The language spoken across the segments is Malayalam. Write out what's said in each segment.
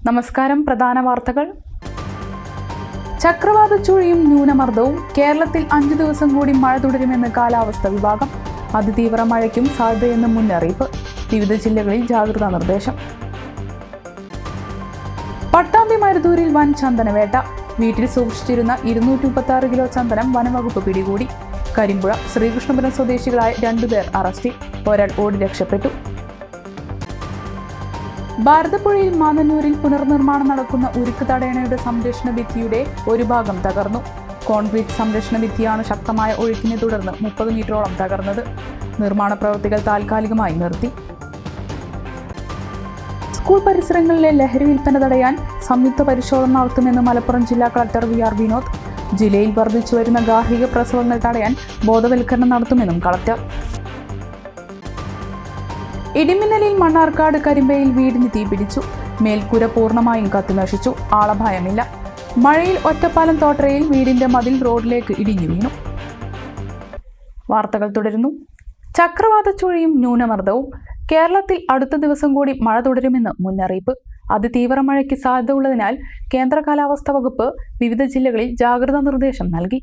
നമസ്കാരം. പ്രധാന വാർത്തകൾ. ചക്രവാത ചുഴിയും ന്യൂനമർദ്ദവും. കേരളത്തിൽ 5 ദിവസം കൂടി മഴ തുടരുമെന്ന് കാലാവസ്ഥാ വിഭാഗം. അതിതീവ്ര മഴയ്ക്കും സാധ്യതയെന്ന് മുന്നറിയിപ്പ്. വിവിധ ജില്ലകളിൽ ജാഗ്രതാ നിർദ്ദേശം. പട്ടാമ്പി മരുതൂരിൽ വൻ ചന്ദനവേട്ട. വീട്ടിൽ സൂക്ഷിച്ചിരുന്ന 236 കിലോ ചന്ദനം വനംവകുപ്പ് പിടികൂടി. കരിമ്പുഴ ശ്രീകൃഷ്ണപുരം സ്വദേശികളായ 2 പേർ അറസ്റ്റിൽ. ഒരാൾ ഓടി രക്ഷപ്പെട്ടു. ഭാരതപ്പുഴയിൽ മാന്നന്നൂരിൽ പുനർനിർമ്മാണം നടക്കുന്ന ഉരുക്ക് തടയണയുടെ സംരക്ഷണ ഭിത്തിയുടെ ഒരു ഭാഗം തകർന്നു. കോൺക്രീറ്റ് സംരക്ഷണ ഭിത്തിയാണ് ശക്തമായ ഒഴുക്കിനെ തുടർന്ന് 30 മീറ്ററോളം തകർന്നത്. നിർമ്മാണ പ്രവൃത്തികൾ താൽക്കാലികമായി നിർത്തി. സ്കൂൾ പരിസരങ്ങളിലെ ലഹരി വിൽപ്പന തടയാൻ സംയുക്ത പരിശോധന നടത്തുമെന്ന് മലപ്പുറം ജില്ലാ കളക്ടർ VR വിനോദ്. ജില്ലയിൽ വർദ്ധിച്ചുവരുന്ന ഗാർഹിക പ്രസവങ്ങൾ തടയാൻ ബോധവൽക്കരണം നടത്തുമെന്നും കളക്ടർ. ഇടിമിന്നലിൽ മണ്ണാർക്കാട് കരിമ്പയിൽ വീടിന് തീപിടിച്ചു. മേൽക്കൂര പൂർണ്ണമായും കത്തിനശിച്ചു. ആളപായമില്ല. മഴയിൽ ഒറ്റപ്പാലം തോട്ടറയിൽ വീടിന്റെ മതിൽ റോഡിലേക്ക് ഇടിഞ്ഞു വീണു. വാർത്തകൾ തുടരുന്നു. ചക്രവാത ചുഴിയും ന്യൂനമർദ്ദവും. കേരളത്തിൽ അടുത്ത ദിവസം കൂടി മഴ തുടരുമെന്ന് മുന്നറിയിപ്പ്. അതിതീവ്ര മഴയ്ക്ക് സാധ്യത ഉള്ളതിനാൽ കേന്ദ്ര കാലാവസ്ഥാ വകുപ്പ് വിവിധ ജില്ലകളിൽ ജാഗ്രതാ നിർദ്ദേശം നൽകി.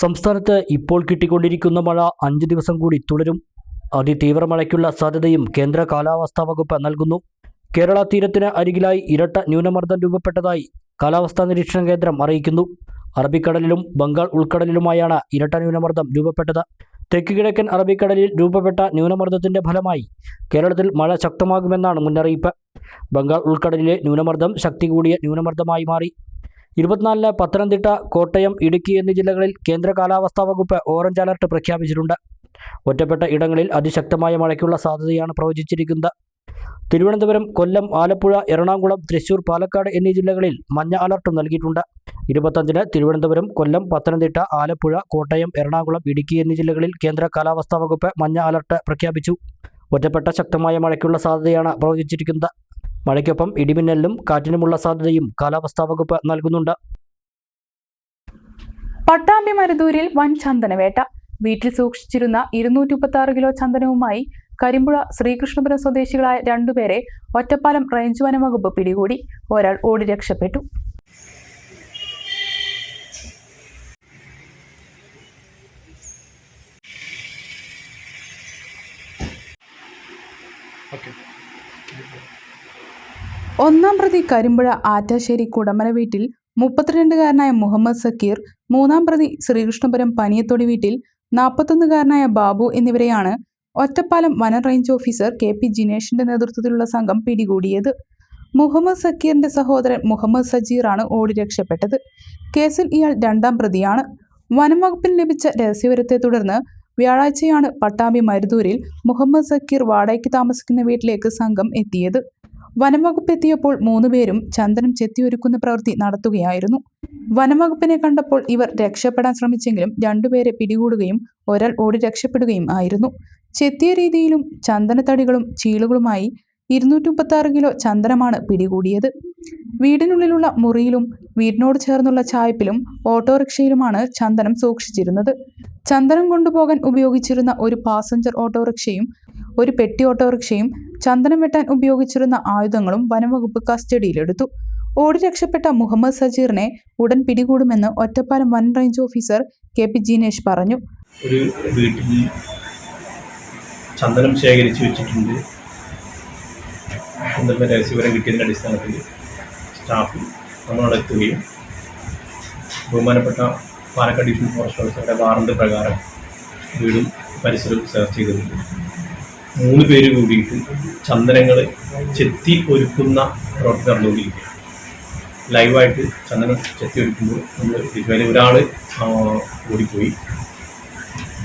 സംസ്ഥാനത്ത് ഇപ്പോൾ കിട്ടിക്കൊണ്ടിരിക്കുന്ന മഴ 5 ദിവസം കൂടി തുടരും. അതിതീവ്ര മഴയ്ക്കുള്ള സാധ്യതയും കേന്ദ്ര കാലാവസ്ഥാ വകുപ്പ് നൽകുന്നു. കേരള തീരത്തിന് അരികിലായി ഇരട്ട ന്യൂനമർദ്ദം രൂപപ്പെട്ടതായി കാലാവസ്ഥാ നിരീക്ഷണ കേന്ദ്രം അറിയിക്കുന്നു. അറബിക്കടലിലും ബംഗാൾ ഉൾക്കടലിലുമായാണ് ഇരട്ട ന്യൂനമർദ്ദം രൂപപ്പെട്ടത്. തെക്ക് കിഴക്കൻ അറബിക്കടലിൽ രൂപപ്പെട്ട ന്യൂനമർദ്ദത്തിന്റെ ഫലമായി കേരളത്തിൽ മഴ ശക്തമാകുമെന്നാണ് മുന്നറിയിപ്പ്. ബംഗാൾ ഉൾക്കടലിലെ ന്യൂനമർദ്ദം ശക്തി കൂടിയ ന്യൂനമർദ്ദമായി മാറി. 24-ന് പത്തനംതിട്ട, കോട്ടയം, ഇടുക്കി എന്നീ ജില്ലകളിൽ കേന്ദ്ര കാലാവസ്ഥാ വകുപ്പ് ഓറഞ്ച് അലർട്ട് പ്രഖ്യാപിച്ചിട്ടുണ്ട്. ഒറ്റപ്പെട്ട ഇടങ്ങളിൽ അതിശക്തമായ മഴയ്ക്കുള്ള സാധ്യതയാണ് പ്രവചിച്ചിരിക്കുന്നത്. തിരുവനന്തപുരം, കൊല്ലം, ആലപ്പുഴ, എറണാകുളം, തൃശൂർ, പാലക്കാട് എന്നീ ജില്ലകളിൽ മഞ്ഞ അലർട്ടും നൽകിയിട്ടുണ്ട്. 25-ന് തിരുവനന്തപുരം, കൊല്ലം, പത്തനംതിട്ട, ആലപ്പുഴ, കോട്ടയം, എറണാകുളം, ഇടുക്കി എന്നീ ജില്ലകളിൽ കേന്ദ്ര കാലാവസ്ഥാ വകുപ്പ് മഞ്ഞ അലർട്ട് പ്രഖ്യാപിച്ചു. ഒറ്റപ്പെട്ട ശക്തമായ മഴയ്ക്കുള്ള സാധ്യതയാണ് പ്രവചിച്ചിരിക്കുന്നത്. മഴയ്ക്കൊപ്പം ഇടിമിന്നലിനും കാറ്റിനുമുള്ള സാധ്യതയും കാലാവസ്ഥാ വകുപ്പ് നൽകുന്നുണ്ട്. പട്ടാമ്പി മരുതൂരിൽ വൻ ചന്ദനവേട്ട. വീട്ടിൽ സൂക്ഷിച്ചിരുന്ന 236 കിലോ ചന്ദനവുമായി കരിമ്പുഴ ശ്രീകൃഷ്ണപുരം സ്വദേശികളായ 2 പേരെ ഒറ്റപ്പാലം റേഞ്ച് വനംവകുപ്പ് പിടികൂടി. ഒരാൾ ഓടി രക്ഷപ്പെട്ടു. ഒന്നാം പ്രതി കരിമ്പുഴ ആറ്റാശ്ശേരി കുടമല വീട്ടിൽ 32-കാരനായ മുഹമ്മദ് സക്കീർ, 3-ാം പ്രതി ശ്രീകൃഷ്ണപുരം പനിയത്തൊടി വീട്ടിൽ 41-കാരനായ ബാബു എന്നിവരെയാണ് ഒറ്റപ്പാലം വനം റേഞ്ച് ഓഫീസർ KP ജിനേഷിന്റെ നേതൃത്വത്തിലുള്ള സംഘം പിടികൂടിയത്. മുഹമ്മദ് സക്കീറിന്റെ സഹോദരൻ മുഹമ്മദ് സജീറാണ് ഓടി രക്ഷപ്പെട്ടത്. കേസിൽ ഇയാൾ 2-ാം പ്രതിയാണ്. വനം വകുപ്പിന് ലഭിച്ച രഹസ്യവിവരത്തെ തുടർന്ന് വ്യാഴാഴ്ചയാണ് പട്ടാമ്പി മരുതൂരിൽ മുഹമ്മദ് സക്കീർ വാടകയ്ക്ക് താമസിക്കുന്ന വീട്ടിലേക്ക് സംഘം എത്തിയത്. വനംവകുപ്പ് എത്തിയപ്പോൾ 3 പേരും ചന്ദനം ചെത്തിയൊരുക്കുന്ന പ്രവൃത്തി നടത്തുകയായിരുന്നു. വനംവകുപ്പിനെ കണ്ടപ്പോൾ ഇവർ രക്ഷപ്പെടാൻ ശ്രമിച്ചെങ്കിലും 2 പേരെ പിടികൂടുകയും ഒരാൾ ഓടി രക്ഷപ്പെടുകയും ആയിരുന്നു. ചെത്തിയ രീതിയിലും ചന്ദനത്തടികളും ചീളുകളുമായി 236 കിലോ ചന്ദനമാണ് പിടികൂടിയത്. വീടിനുള്ളിലുള്ള മുറിയിലും വീടിനോട് ചേർന്നുള്ള ചായ്പിലും ഓട്ടോറിക്ഷയിലുമാണ് ചന്ദനം സൂക്ഷിച്ചിരുന്നത്. ചന്ദനം കൊണ്ടുപോകാൻ ഉപയോഗിച്ചിരുന്ന ഒരു പാസഞ്ചർ ഓട്ടോറിക്ഷയും ഒരു പെട്ടി ഓട്ടോറിക്ഷയും ചന്ദനം വെട്ടാൻ ഉപയോഗിച്ചിരുന്ന ആയുധങ്ങളും വനംവകുപ്പ് കസ്റ്റഡിയിലെടുത്തു. ഓടി രക്ഷപ്പെട്ട മുഹമ്മദ് സജീറിനെ ഉടൻ പിടികൂടുമെന്ന് ഒറ്റപ്പാലം വനം റേഞ്ച് ഓഫീസർ KP ജിനേഷ് പറഞ്ഞു. ഒരു വീട്ടിൽ ചന്ദനം ശേഖരിച്ചു വെച്ചിട്ടുണ്ട്. രഹസ്യവിവരം കിട്ടിയതിൻ്റെ അടിസ്ഥാനത്തിൽ സ്റ്റാഫ് നമ്മളവിടെ എത്തുകയും ബഹുമാനപ്പെട്ട പാലക്കാട് ഡിവിഷൻ ഫോറസ്റ്റ് ഓഫീസറുടെ വാറണ്ട് പ്രകാരം വീടും പരിസരവും സെർച്ച് ചെയ്തിട്ടുണ്ട്. 3 പേര് കൂടിയിട്ട് ചന്ദനങ്ങൾ ചെത്തി ഒരുക്കുന്ന പ്രവൃത്തി നടന്നുകൊണ്ടിരിക്കുക. ലൈവായിട്ട് ചന്ദനം ചെത്തി ഒരുക്കുമ്പോൾ നമ്മൾ ഇതുവരെ ഒരാൾ ഓടിപ്പോയി.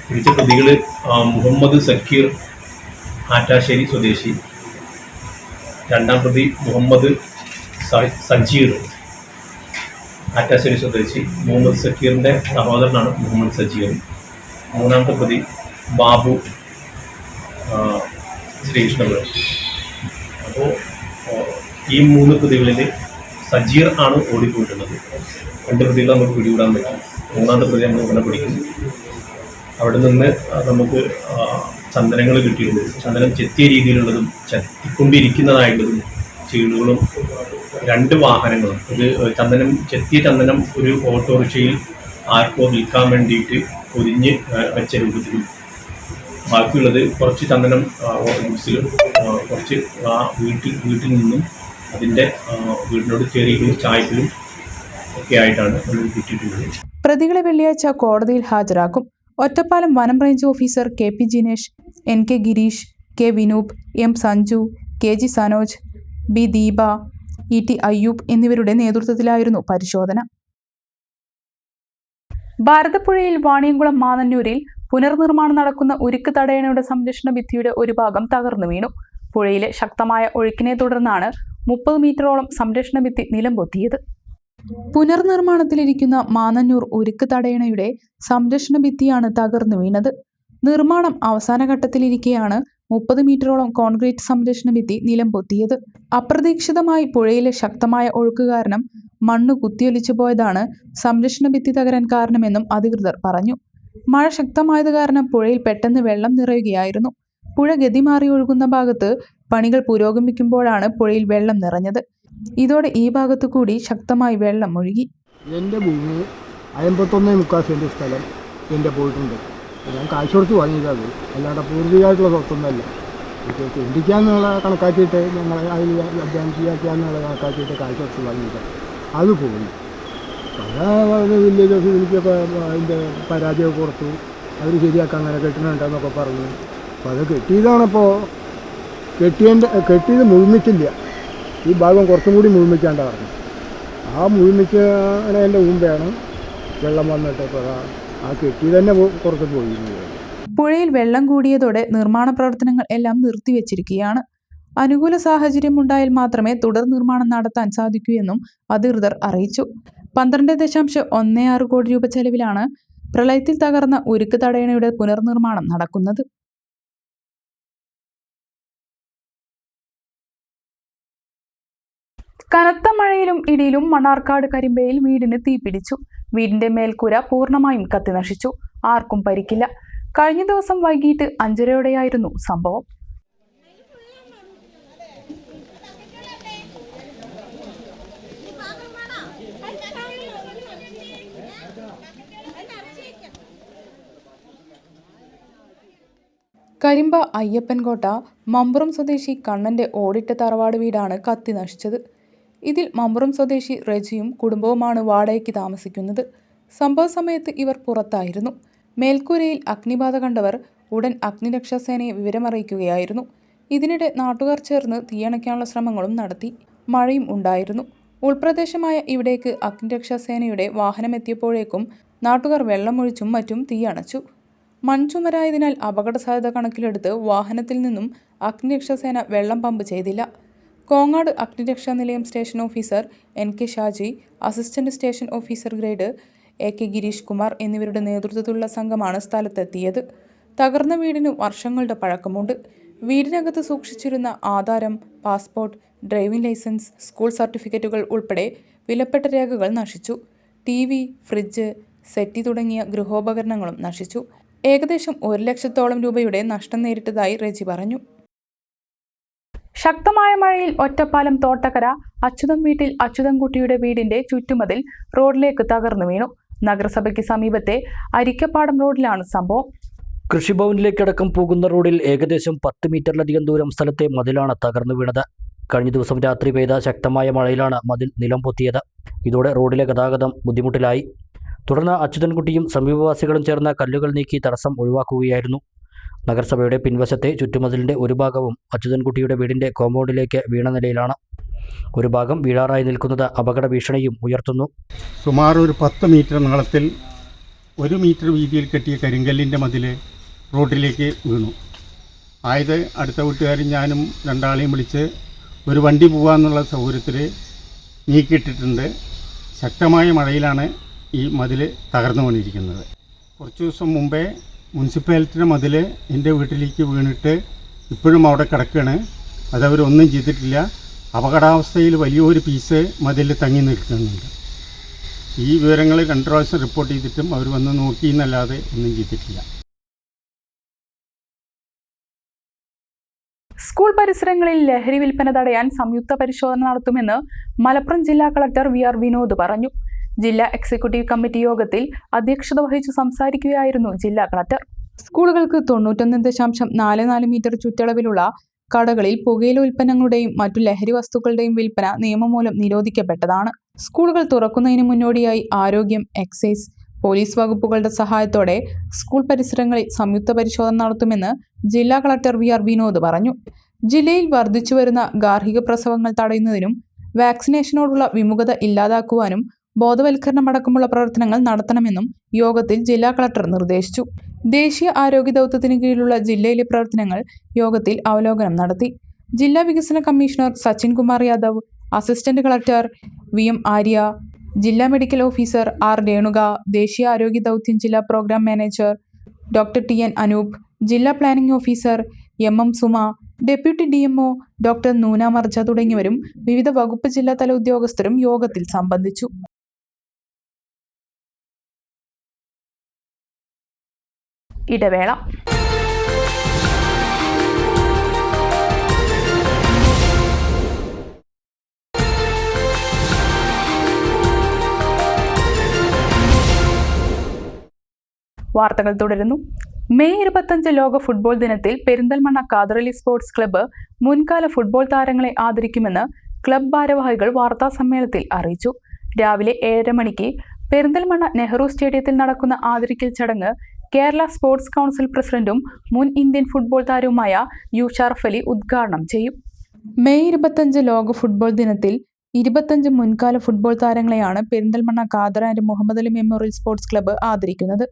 പിടിച്ച പ്രതികൾ മുഹമ്മദ് സക്കീർ ആറ്റാശ്ശേരി സ്വദേശി, 2-ാം പ്രതി മുഹമ്മദ് സജീർ ആറ്റാശ്ശേരി സ്വദേശി. മുഹമ്മദ് സക്കീറിൻ്റെ സഹോദരനാണ് മുഹമ്മദ് സജീർ. 3-ാമത്തെ പ്രതി ബാബു, ശ്രീകൃഷ്ണപുരം. അപ്പോൾ ഈ 3 പ്രതികളിൽ സജീർ ആണ് ഓടിപ്പോയിട്ടുള്ളത്. 2 പ്രതികളെ നമുക്ക് പിടികൂടാൻ പറ്റും. 3-ാമത്തെ പ്രതി നമ്മൾ ഉടനെ പിടിക്കും. അവിടെ നിന്ന് നമുക്ക് ചന്ദനങ്ങൾ കിട്ടിയിട്ടുണ്ട്. ചന്ദനം ചെത്തിയ രീതിയിലുള്ളതും ചെത്തിക്കൊണ്ടിരിക്കുന്നതായിട്ടുള്ളതും ചീളുകളും 2 വാഹനങ്ങളും ഇത് ചെത്തിയ ചന്ദനം ഒരു ഓട്ടോറിക്ഷയിൽ ആർക്കോ വിൽക്കാൻ വേണ്ടിയിട്ട് പൊതിഞ്ഞ് വെച്ച രൂപത്തിലും ബാക്കിയുള്ളത് കുറച്ച് ചന്ദനം ഗുഡ്സിലും കുറച്ച് ആ വീട്ടിൽ നിന്നും അതിൻ്റെ വീടിനോട് ചെറിയ ചായപ്പിലും ഒക്കെ ആയിട്ടാണ് നമ്മൾ കിട്ടിയിട്ടുള്ളത്. പ്രതികളെ വെള്ളിയാഴ്ച കോടതിയിൽ ഹാജരാക്കും. ഒറ്റപ്പാലം വനം range officer KP Jinesh, NK Girish, K Vinoop, M Sanju, KG Sanoj, B Deepa, ET Ayyub എന്നിവരുടെ നേതൃത്വത്തിലായിരുന്നു പരിശോധന. ഭാരതപ്പുഴയിൽ വാണിയംകുളം മാനന്നൂരിൽ പുനർനിർമ്മാണം നടക്കുന്ന ഉരുക്ക് തടയണയുടെ സംരക്ഷണ ഭിത്തിയുടെ ഒരു ഭാഗം തകർന്നു വീണു. പുഴയിലെ ശക്തമായ ഒഴുക്കിനെ തുടർന്നാണ് 30 മീറ്ററോളം സംരക്ഷണ ഭിത്തി നിലംപൊത്തിയത്. പുനർനിർമ്മാണത്തിലിരിക്കുന്ന മാനന്നൂർ ഉരുക്ക് തടയണയുടെ സംരക്ഷണ ഭിത്തിയാണ് തകർന്നു വീണത്. നിർമ്മാണം അവസാന ഘട്ടത്തിലിരിക്കെയാണ് 30 മീറ്ററോളം കോൺക്രീറ്റ് സംരക്ഷണ ഭിത്തി നിലംപൊത്തിയത്. അപ്രതീക്ഷിതമായി പുഴയിലെ ശക്തമായ ഒഴുക്ക് കാരണം മണ്ണ് കുത്തിയൊലിച്ചു പോയതാണ് സംരക്ഷണ ഭിത്തി തകരാൻ കാരണമെന്നും അധികൃതർ പറഞ്ഞു. മഴ ശക്തമായത് കാരണം പുഴയിൽ പെട്ടെന്ന് വെള്ളം നിറയുകയായിരുന്നു. പുഴ ഗതിമാറി ഒഴുകുന്ന ഭാഗത്ത് പണികൾ പുരോഗമിക്കുമ്പോഴാണ് പുഴയിൽ വെള്ളം നിറഞ്ഞത്. ഇതോടെ ഈ ഭാഗത്തു കൂടി ശക്തമായി വെള്ളം ഒഴുകി. എൻ്റെ ഭൂമി 51.25 സെൻറ്റ് സ്ഥലം എൻ്റെ പോയിട്ടുണ്ട്. ഞാൻ കാശ് കൊടുത്ത് വാങ്ങിയതത്, അല്ലാണ്ട് പൂർവികമായിട്ടുള്ള സ്വത്തൊന്നുമല്ല. ഇത് ചിന്തിക്കാന്നുള്ള കണക്കാക്കിയിട്ട് ഞങ്ങൾ അതിൽ അധ്വാനിക്കാന്നുള്ള കണക്കാക്കിയിട്ട് കാശ് കൊടുത്ത് വാങ്ങിയത് അത് പോയി. പല വില്ലേജ് ഓഫീസിലേക്കൊക്കെ അതിൻ്റെ പരാതിയൊക്കെ കൊടുത്തു. അവർ ശരിയാക്കാൻ അങ്ങനെ കെട്ടണുണ്ടെന്നൊക്കെ പറഞ്ഞു. അപ്പോൾ അത് കെട്ടിയതാണിപ്പോൾ കെട്ടിയത് മുഴുമിച്ചില്ല. ഈ ഭാഗം കുറച്ചും കൂടി മുഴുമിക്കാണ്ട് പറഞ്ഞു. ആ മുഴുമിക്കുന്നതിൻ്റെ മുമ്പാണ് വെള്ളം വന്നിട്ട് ഇപ്പോൾ ആ കെട്ടി തന്നെ പുറത്ത് പോയിരുന്നത്. പുഴയിൽ വെള്ളം കൂടിയതോടെ നിർമ്മാണ പ്രവർത്തനങ്ങൾ എല്ലാം നിർത്തിവെച്ചിരിക്കുകയാണ്. അനുകൂല സാഹചര്യം ഉണ്ടായാൽ മാത്രമേ തുടർ നിർമ്മാണം നടത്താൻ സാധിക്കൂ എന്നും അധികൃതർ അറിയിച്ചു. 12.16 കോടി രൂപ ചെലവിലാണ് പ്രളയത്തിൽ തകർന്ന ഉരുക്ക് തടയണയുടെ പുനർനിർമ്മാണം നടക്കുന്നത്. കനത്ത മഴയിലും ഇടിയിലും മണ്ണാർക്കാട് കരിമ്പയിൽ വീടിന് തീപിടിച്ചു. വീടിന്റെ മേൽക്കൂര പൂർണ്ണമായും കത്തിനശിച്ചു. ആർക്കും പരിക്കില്ല. കഴിഞ്ഞ ദിവസം വൈകിട്ട് 5:30 സംഭവം. കരിമ്പ അയ്യപ്പൻകോട്ട മമ്പുറം സ്വദേശി കണ്ണന്റെ ഓടിട്ട തറവാട് വീടാണ് കത്തി നശിച്ചത്. ഇതിൽ മമ്പുറം സ്വദേശി റജിയും കുടുംബവുമാണ് വാടകയ്ക്ക് താമസിക്കുന്നത്. സംഭവ സമയത്ത് ഇവർ പുറത്തായിരുന്നു. മേൽക്കൂരയിൽ അഗ്നിബാധ കണ്ടവർ ഉടൻ അഗ്നിരക്ഷാസേനയെ വിവരമറിയിക്കുകയായിരുന്നു. ഇതിനിടെ നാട്ടുകാർ ചേർന്ന് തീയണയ്ക്കാനുള്ള ശ്രമങ്ങളും നടത്തി. മഴയും ഉണ്ടായിരുന്നു. ഉൾപ്രദേശമായ ഇവിടേക്ക് അഗ്നിരക്ഷാസേനയുടെ വാഹനമെത്തിയപ്പോഴേക്കും നാട്ടുകാർ വെള്ളമൊഴിച്ചും മറ്റും തീയണച്ചു. മൺചുമരായതിനാൽ അപകട സാധ്യത കണക്കിലെടുത്ത് വാഹനത്തിൽ നിന്നും അഗ്നിരക്ഷാസേന വെള്ളം പമ്പ് ചെയ്തില്ല. കോങ്ങാട് അഗ്നിരക്ഷാ നിലയം station officer NK Shaji, assistant station officer grade AK Girish Kumar എന്നിവരുടെ നേതൃത്വത്തിലുള്ള സംഘമാണ് സ്ഥലത്തെത്തിയത്. തകർന്ന വീടിന് വർഷങ്ങളുടെ പഴക്കമുണ്ട്. വീടിനകത്ത് സൂക്ഷിച്ചിരുന്ന ആധാരം, പാസ്പോർട്ട്, ഡ്രൈവിംഗ് ലൈസൻസ്, സ്കൂൾ സർട്ടിഫിക്കറ്റുകൾ ഉൾപ്പെടെ വിലപ്പെട്ട രേഖകൾ നശിച്ചു. TV, ഫ്രിഡ്ജ്, സെറ്റി തുടങ്ങിയ ഗൃഹോപകരണങ്ങളും നശിച്ചു. ഏകദേശം 1 ലക്ഷത്തോളം രൂപയുടെ നഷ്ടം നേരിട്ടതായി റജി പറഞ്ഞു. ശക്തമായ മഴയിൽ ഒറ്റപ്പാലം തോട്ടക്കര അച്യുതം വീട്ടിൽ അച്യുതൻകുട്ടിയുടെ വീടിന്റെ ചുറ്റുമതിൽ റോഡിലേക്ക് തകർന്നു വീണു. നഗരസഭയ്ക്ക് സമീപത്തെ അരിക്കപ്പാടം റോഡിലാണ് സംഭവം. കൃഷിഭവനിലേക്കടക്കം പോകുന്ന റോഡിൽ ഏകദേശം 10 മീറ്ററിലധികം ദൂരം സ്ഥലത്തെ മതിലാണ് തകർന്നു വീണത്. കഴിഞ്ഞ ദിവസം രാത്രി പെയ്ത ശക്തമായ മഴയിലാണ് മതിൽ നിലംപൊത്തിയത്. ഇതോടെ റോഡിലെ ഗതാഗതം ബുദ്ധിമുട്ടിലായി. തുടർന്ന് അച്യുതൻകുട്ടിയും സമീപവാസികളും ചേർന്ന കല്ലുകൾ നീക്കി തടസ്സം ഒഴിവാക്കുകയായിരുന്നു. നഗരസഭയുടെ പിൻവശത്തെ ചുറ്റുമതിലിൻ്റെ ഒരു ഭാഗവും അച്യുതൻകുട്ടിയുടെ വീടിൻ്റെ കോമ്പൗണ്ടിലേക്ക് വീണ നിലയിലാണ്. ഒരു ഭാഗം വീഴാറായി നിൽക്കുന്നത് അപകട ഭീഷണിയും ഉയർത്തുന്നു. സുമാർ ഒരു 10 മീറ്റർ നീളത്തിൽ 1 മീറ്റർ വീതിയിൽ കെട്ടിയ കരിങ്കല്ലിൻ്റെ മതിൽ റോഡിലേക്ക് വീണു. ആയത് അടുത്ത വീട്ടുകാരും ഞാനും 2 ആളെയും വിളിച്ച് ഒരു വണ്ടി പോകാമെന്നുള്ള സൗകര്യത്തിൽ നീക്കിയിട്ടിട്ടുണ്ട്. ശക്തമായ മഴയിലാണ് ഈ മതിൽ തകർന്നു വീണിരിക്കുന്നത്. കുറച്ച് ദിവസം മുമ്പേ മുനിസിപ്പാലിറ്റിയുടെ മതിൽ എൻ്റെ വീട്ടിലേക്ക് വീണിട്ട് ഇപ്പോഴും അവിടെ കിടക്കുകയാണ്. അതവരൊന്നും ചെയ്തിട്ടില്ല. അപകടാവസ്ഥയിൽ വലിയൊരു പീസ് മതിൽ തങ്ങി നിൽക്കുന്നുണ്ട്. ഈ വിവരങ്ങൾ 2 പ്രാവശ്യം റിപ്പോർട്ട് ചെയ്തിട്ടും അവർ വന്ന് നോക്കിയെന്നല്ലാതെ ഒന്നും ചെയ്തിട്ടില്ല. സ്കൂൾ പരിസരങ്ങളിൽ ലഹരി വിൽപ്പന തടയാൻ സംയുക്ത പരിശോധന നടത്തുമെന്ന് മലപ്പുറം ജില്ലാ കളക്ടർ വി.ആർ. വിനോദ് പറഞ്ഞു. ജില്ലാ എക്സിക്യൂട്ടീവ് കമ്മിറ്റി യോഗത്തിൽ അധ്യക്ഷത വഹിച്ചു സംസാരിക്കുകയായിരുന്നു ജില്ലാ കളക്ടർ. സ്കൂളുകൾക്ക് 91.44 മീറ്റർ ചുറ്റളവിലുള്ള കടകളിൽ പുകയില ഉൽപ്പന്നങ്ങളുടെയും മറ്റു ലഹരി വസ്തുക്കളുടെയും വിൽപ്പന നിയമമൂലം നിരോധിക്കപ്പെട്ടതാണ്. സ്കൂളുകൾ തുറക്കുന്നതിന് മുന്നോടിയായി ആരോഗ്യം, എക്സൈസ്, പോലീസ് വകുപ്പുകളുടെ സഹായത്തോടെ സ്കൂൾ പരിസരങ്ങളിൽ സംയുക്ത പരിശോധന നടത്തുമെന്ന് ജില്ലാ കളക്ടർ വി.ആർ. വിനോദ് പറഞ്ഞു. ജില്ലയിൽ വർദ്ധിച്ചുവരുന്ന ഗാർഹിക പ്രസവങ്ങൾ തടയുന്നതിനും വാക്സിനേഷനോടുള്ള വിമുഖത ഇല്ലാതാക്കുവാനും ബോധവൽക്കരണമടക്കമുള്ള പ്രവർത്തനങ്ങൾ നടത്തണമെന്നും യോഗത്തിൽ ജില്ലാ കളക്ടർ നിർദ്ദേശിച്ചു. ദേശീയ ആരോഗ്യ ദൗത്യത്തിന് കീഴിലുള്ള ജില്ലയിലെ പ്രവർത്തനങ്ങൾ യോഗത്തിൽ അവലോകനം നടത്തി. ജില്ലാ വികസന commissioner Sachin Kumar Yadav, assistant collector V M. Arya, ജില്ലാ മെഡിക്കൽ ഓഫീസർ ആർ. രേണുക, ദേശീയ ആരോഗ്യ ദൗത്യം ജില്ലാ programme manager doctor T N. Anoop, ജില്ലാ planning officer M M. Suma, deputy DMO doctor Noona Marja തുടങ്ങിയവരും വിവിധ വകുപ്പ് ജില്ലാതല ഉദ്യോഗസ്ഥരും യോഗത്തിൽ സംബന്ധിച്ചു. ഇടവേള. വാർത്തകൾ തുടരുന്നു. മെയ് 25 ലോക ഫുട്ബോൾ ദിനത്തിൽ പെരിന്തൽമണ്ണ കാതറലി സ്പോർട്സ് ക്ലബ്ബ് മുൻകാല ഫുട്ബോൾ താരങ്ങളെ ആദരിക്കുമെന്ന് ക്ലബ്ബ് ഭാരവാഹികൾ വാർത്താസമ്മേളനത്തിൽ അറിയിച്ചു. രാവിലെ 7:30 മണിക്ക് പെരിന്തൽമണ്ണ നെഹ്റു സ്റ്റേഡിയത്തിൽ നടക്കുന്ന ആദരിക്കൽ ചടങ്ങ് കേരള സ്പോർട്സ് കൗൺസിൽ പ്രസിഡന്റും മുൻ ഇന്ത്യൻ ഫുട്ബോൾ താരവുമായ യു ഷറഫ് അലി ഉദ്ഘാടനം ചെയ്യും. മെയ് 25 ലോക ഫുട്ബോൾ ദിനത്തിൽ 25 മുൻകാല ഫുട്ബോൾ താരങ്ങളെയാണ് Perinthalmanna Khader and Muhammad Ali memorial sports club ആദരിക്കുന്നത്.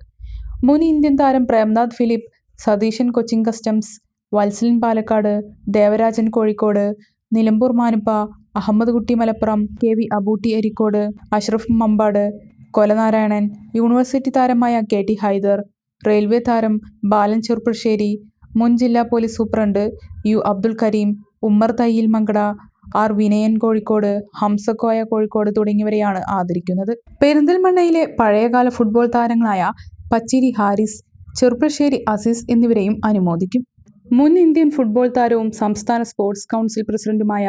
മുൻ ഇന്ത്യൻ താരം Premnath Philip, Satheesan Cochin customs, Valsalan Palakkad, Devarajan Kozhikode, Nilambur Manuppa, Ahammed Kutty Malappuram, K V. Abootty Areekode, Ashraf Mampad, Kolanarayanan, university താരമായ കെ.ടി. ഹൈദർ, റെയിൽവേ താരം ബാലൻ ചെറുപ്പശ്ശേരി, മുൻ ജില്ലാ police superintendent U. Abdul Kareem, Ummer Thayyil Mankada, R. Vinayan Kozhikode, Hamsakoya Kozhikode തുടങ്ങിയവരെയാണ് ആദരിക്കുന്നത്. പെരിന്തൽമണ്ണയിലെ പഴയകാല ഫുട്ബോൾ താരങ്ങളായ പച്ചിരി ഹാരിസ്, ചെറുപ്പശ്ശേരി അസീസ് എന്നിവരെയും അനുമോദിക്കും. മുൻ ഇന്ത്യൻ ഫുട്ബോൾ താരവും സംസ്ഥാന സ്പോർട്സ് കൗൺസിൽ പ്രസിഡന്റുമായ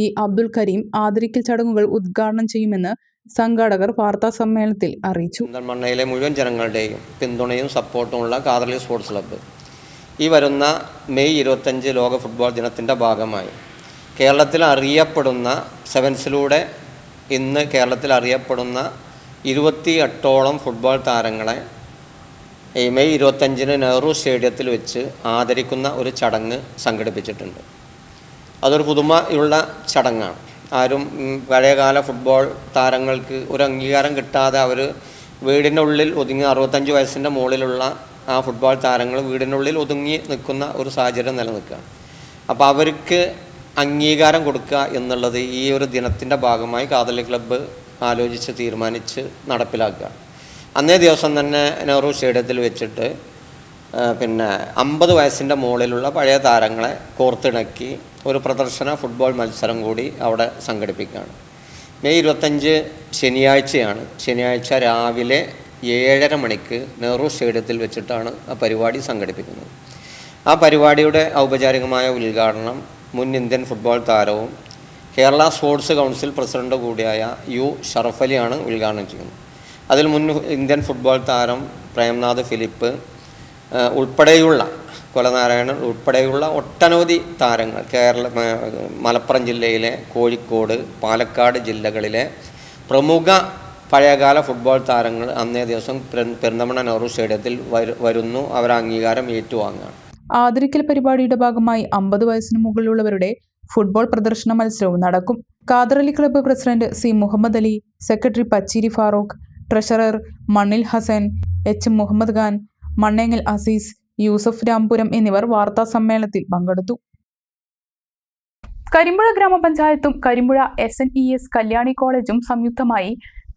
ഇ. അബ്ദുൽ കരീം ആദരിക്കൽ ചടങ്ങുകൾ ഉദ്ഘാടനം ചെയ്യുമെന്ന് സംഘാടകർ വാർത്താസമ്മേളനത്തിൽ അറിയിച്ചു. പെരിന്തൽമണ്ണയിലെ മുഴുവൻ ജനങ്ങളുടെയും പിന്തുണയും സപ്പോർട്ടുമുള്ള കാതറലി സ്പോർട്സ് ക്ലബ്ബ് ഈ വരുന്ന മെയ് 25 ലോക ഫുട്ബോൾ ദിനത്തിൻ്റെ ഭാഗമായി കേരളത്തിൽ അറിയപ്പെടുന്ന സെവൻസിലൂടെ ഇന്ന് കേരളത്തിൽ അറിയപ്പെടുന്ന 28ഓളം ഫുട്ബോൾ താരങ്ങളെ മെയ് 25 നെഹ്റു സ്റ്റേഡിയത്തിൽ വെച്ച് ആദരിക്കുന്ന ഒരു ചടങ്ങ് സംഘടിപ്പിച്ചിട്ടുണ്ട്. അതൊരു പുതുമയുള്ള ചടങ്ങാണ്. ആരും പഴയകാല ഫുട്ബോൾ താരങ്ങൾക്ക് ഒരു അംഗീകാരം കിട്ടാതെ അവർ വീടിൻ്റെ ഉള്ളിൽ ഒതുങ്ങി 65 വയസ്സിൻ്റെ മുകളിലുള്ള ആ ഫുട്ബോൾ താരങ്ങൾ വീടിൻ്റെ ഉള്ളിൽ ഒതുങ്ങി നിൽക്കുന്ന ഒരു സാഹചര്യം നിലനിൽക്കുകയാണ്. അപ്പോൾ അവർക്ക് അംഗീകാരം കൊടുക്കുക എന്നുള്ളത് ഈ ഒരു ദിനത്തിൻ്റെ ഭാഗമായി കാതറലി ക്ലബ്ബ് ആലോചിച്ച് തീരുമാനിച്ച് നടപ്പിലാക്കുക. അന്നേ ദിവസം തന്നെ നെഹ്റു സ്റ്റേഡിയത്തിൽ വെച്ചിട്ട് 50 വയസ്സിൻ്റെ മുകളിലുള്ള പഴയ താരങ്ങളെ കോർത്തിണക്കി ഒരു പ്രദർശന ഫുട്ബോൾ മത്സരം കൂടി അവിടെ സംഘടിപ്പിക്കുകയാണ്. മെയ് 25 ശനിയാഴ്ചയാണ്. ശനിയാഴ്ച രാവിലെ 7:30 മണിക്ക് നെഹ്റു സ്റ്റേഡിയത്തിൽ വെച്ചിട്ടാണ് ആ പരിപാടി സംഘടിപ്പിക്കുന്നത്. ആ പരിപാടിയുടെ ഔപചാരികമായ ഉദ്ഘാടനം മുൻ ഇന്ത്യൻ ഫുട്ബോൾ താരവും കേരള സ്പോർട്സ് കൗൺസിൽ പ്രസിഡന്റ് കൂടിയായ യു. ഷറഫ് അലിയാണ് ഉദ്ഘാടനം ചെയ്യുന്നത്. അതിൽ മുൻ ഇന്ത്യൻ ഫുട്ബോൾ താരം പ്രേംനാഥ് ഫിലിപ്പ് ഉൾപ്പെടെയുള്ള കൊലനാരായണൻ ഉൾപ്പെടെയുള്ള ഒട്ടനവധി താരങ്ങൾ മലപ്പുറം ജില്ലയിലെ കോഴിക്കോട്, പാലക്കാട് ജില്ലകളിലെ പ്രമുഖ പഴയകാല ഫുട്ബോൾ താരങ്ങൾ അന്നേ ദിവസം പെരിന്തൽമണ്ണ നെഹ്റു സ്റ്റേഡിയത്തിൽ വരുന്നു. അവർ അംഗീകാരം ഏറ്റുവാങ്ങുകയാണ്. ആദരിക്കൽ പരിപാടിയുടെ ഭാഗമായി 50 വയസ്സിന് മുകളിലുള്ളവരുടെ ഫുട്ബോൾ പ്രദർശന മത്സരവും നടക്കും. Katharali club president C. Muhammad Ali, secretary Pacheeri Farooq, treasurer Mannil Hassan, H. Muhammad Khan, Mannengal Azeez, Yusuf Rampuram എന്നിവർ വാർത്താ സമ്മേളനത്തിൽ പങ്കെടുത്തു. കരിമ്പുഴ ഗ്രാമപഞ്ചായത്തും കരിമ്പുഴ SNES കല്യാണി കോളേജും സംയുക്തമായി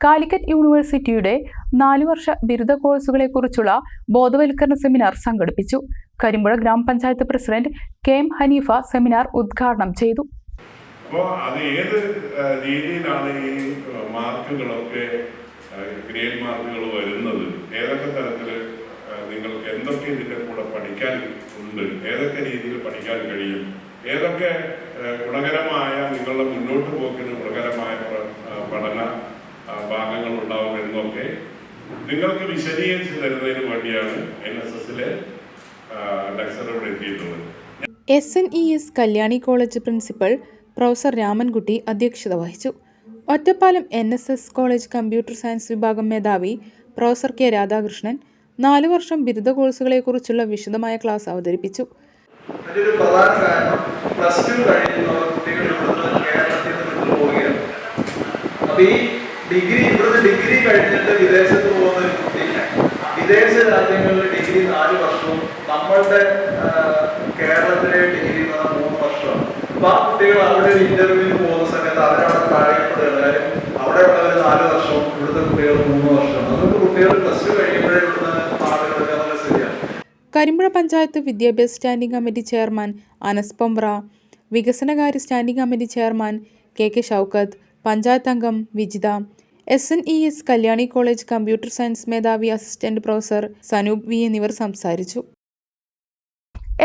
കാലിക്കറ്റ് യൂണിവേഴ്സിറ്റിയുടെ 4 വർഷ ബിരുദ കോഴ്സുകളെക്കുറിച്ചുള്ള ബോധവൽക്കരണ സെമിനാർ സംഘടിപ്പിച്ചു. കരിമ്പുഴ ഗ്രാമപഞ്ചായത്ത് പ്രസിഡന്റ് KM ഹനീഫ സെമിനാർ ഉദ്ഘാടനം ചെയ്തു. അപ്പോൾ അത് ഏത് രീതിയിലാണ് ഈ മാർക്കുകളൊക്കെ ഗ്രേഡ് മാർക്കുകൾ വരുന്നത്, ഏതൊക്കെ തരത്തിൽ നിങ്ങൾക്ക് എന്തൊക്കെ ഇതിൻ്റെ കൂടെ പഠിക്കാൻ ഉണ്ട്, ഏതൊക്കെ രീതിയിൽ പഠിക്കാൻ കഴിയും ഏതൊക്കെ ഗുണകരമായ നിങ്ങളുടെ മുന്നോട്ട് പോക്കിന് ഗുണകരമായ പഠന ഭാഗങ്ങൾ ഉണ്ടാവും എന്നൊക്കെ നിങ്ങൾക്ക് വിശദീകരിച്ച് തരുന്നതിന് വേണ്ടിയാണ് NSSലെ ലെക്ചർ ഇവിടെ എത്തിയിട്ടുള്ളത്. SNES Kalyani college principal professor Ramankutty അധ്യക്ഷത വഹിച്ചു. Ottapalam NSS college computer science വിഭാഗം മേധാവി പ്രൊഫസർ K രാധാകൃഷ്ണൻ 4 വർഷം ബിരുദ കോഴ്സുകളെക്കുറിച്ചുള്ള വിശദമായ ക്ലാസ് അവതരിപ്പിച്ചു. അതിലൊരു പ്രധാന കാരണം +2 കഴിയുന്ന കുട്ടികൾ കേരളത്തിൽ നിന്ന് വിട്ടുപോവുകയാണ്. അപ്പോൾ ഈ ഇവിടുന്ന് ഡിഗ്രി കഴിഞ്ഞിട്ട് വിദേശത്ത് പോകുന്ന ഒരു കുട്ടി വിദേശ രാജ്യങ്ങളിലെ ഡിഗ്രി 4 വർഷവും നമ്മളുടെ കേരളത്തിലെ ഡിഗ്രി 3 വർഷമാണ്. അപ്പോൾ ആ കുട്ടികൾ അവിടെ ഒരു ഇന്റർവ്യൂവിന് പോകുന്ന സമയത്ത് അവരവിടെ താഴെപ്പെടുകയാണ്. കാര്യം അവിടെ ഉള്ളവർ 4 വർഷവും ഇവിടുത്തെ കുട്ടികൾ 3 വർഷമാണ്. അതുകൊണ്ട് കുട്ടികൾ +2 കഴിയുമ്പോഴേ ഇവിടുന്ന് നാടുകളൊക്കെ നല്ല ശരിയാണ്. കരിമ്പുഴ പഞ്ചായത്ത് വിദ്യാഭ്യാസ standing committee chairman Anas Pombra, വികസനകാര്യ standing committee chairman KK Shoukath, panchayat അംഗം Vijitha, SNES Kalyani college computer science മേധാവി അസിസ്റ്റന്റ് പ്രൊഫസർ സനൂപ് V എന്നിവർ സംസാരിച്ചു.